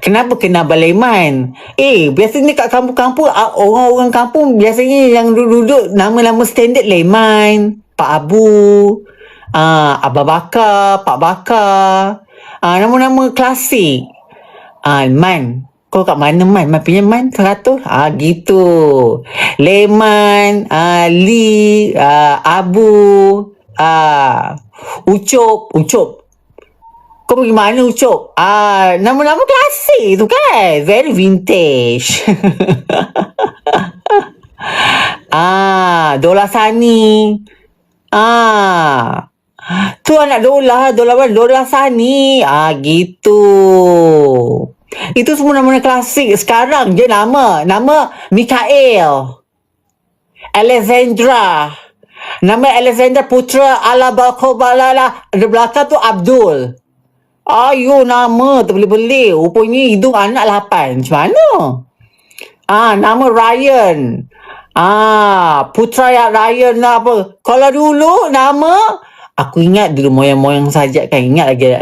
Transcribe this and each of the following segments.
Kenapa kena Balaiman? Biasanya kat kampung-kampung, orang-orang kampung biasanya yang duduk nama-nama standard Laiman, Pak Abu, Abah Bakar, Pak Bakar. Nama-nama klasik. Man. Kau kat mana Man? Man punya Man 100? Gitu. Laiman, Lee, Abu, Ucup. Kau pergi mana Ucup? Nama-nama klasik tu kan. Very vintage. Dola Sani. Tu anak Dola Sani. Gitu. Itu semua nama klasik. Sekarang je nama Mikael, Alexandra. Nama Alexandra Putra Alabakobalala. Di belakang tu Abdul. Nama terbelit-belit. Rupanya hidung anak 8. Macam mana? Nama Ryan. Putra yang Ryan lah apa. Kalau dulu nama, aku ingat dulu moyang-moyang sajak kan. Ingat lagi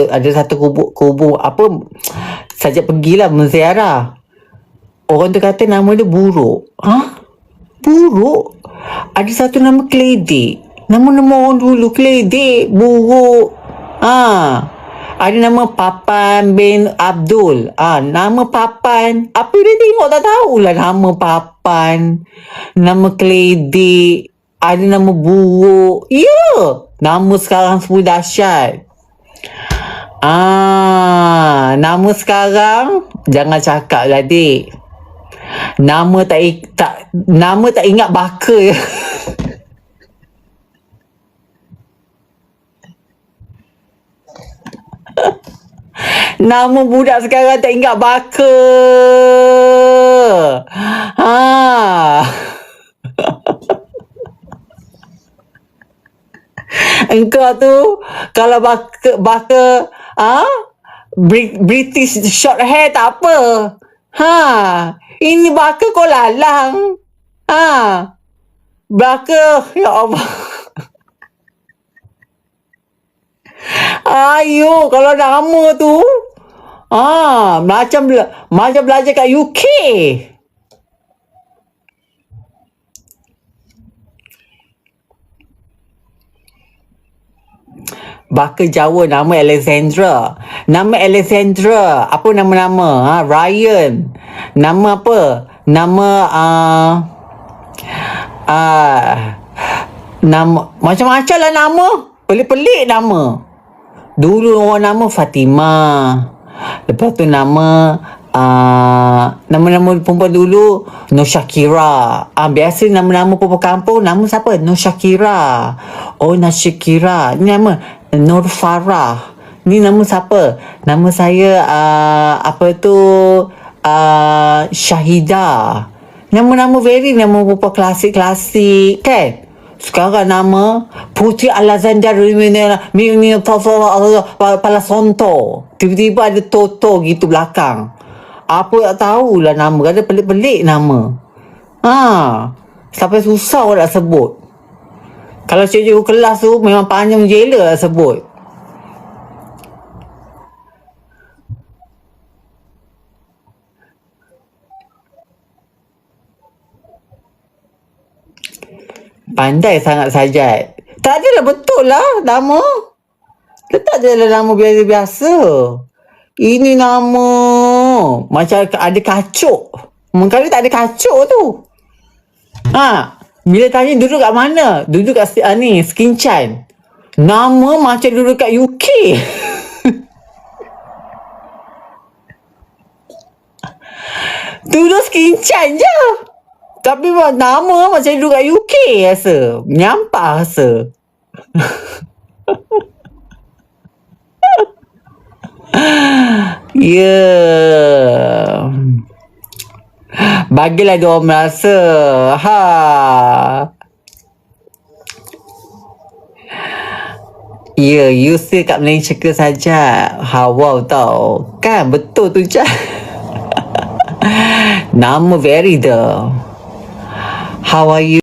ada satu kubu apa, sajak pergilah menziarah. Orang tu kata nama dia Buruk. Buruk? Ada satu nama Keledek. Nama-nama orang dulu Keledek, Buruk. Ada nama Papan bin Abdul. Nama Papan. Apa dia tengok tak tahulah nama Papan. Nama Keledek. Ada nama Buruk. Nama sekarang semua dahsyat. Nama sekarang jangan cakap lah dik. Nama tak ingat baka. Nama budak sekarang tak ingat baka. Engkau tu kalau baka British short hair tak apa. Ini baka kau lalang. Baka, ya Allah. Kalau nama tu macam belajar kat UK. Baka Jawa nama Alexandra. Apa nama-nama? Ryan. Nama apa? Nama nama macam-macam lah nama. Pelik-pelik nama. Dulu orang nama Fatimah. Lepas tu nama nama-nama perempuan dulu Nur Syakira. Biasa nama-nama perempuan kampung, nama siapa? Nur Syakira. Nur Syakira. Ni nama Nur Farah. Ni nama siapa? Nama saya Syahidah. Nama-nama nama perempuan klasik-klasik kan? Sekarang nama Putri Alexander Palasonto. Tiba-tiba ada Toto gitu belakang. Apa tak tahulah nama. Ada pelik-pelik nama. Sampai susah orang nak sebut. Kalau cikgu kelas tu memang panjang jela nak sebut. Pandai sangat Sajat. Tak adalah betul lah nama. Letak je lah nama biasa-biasa. Ini nama macam ada kacuk. Mungkin tak ada kacuk tu. Bila tanya duduk kat mana? Duduk kat Skinchan. Nama macam duduk kat UK. Duduk Skinchan je. Tapi nama macam duduk kat UK rasa. Menyampah rasa. Bagilah dia orang merasa. You still kat Malaysia ke saja? Wow tau. Kan betul tu je. Nama very the. How are you?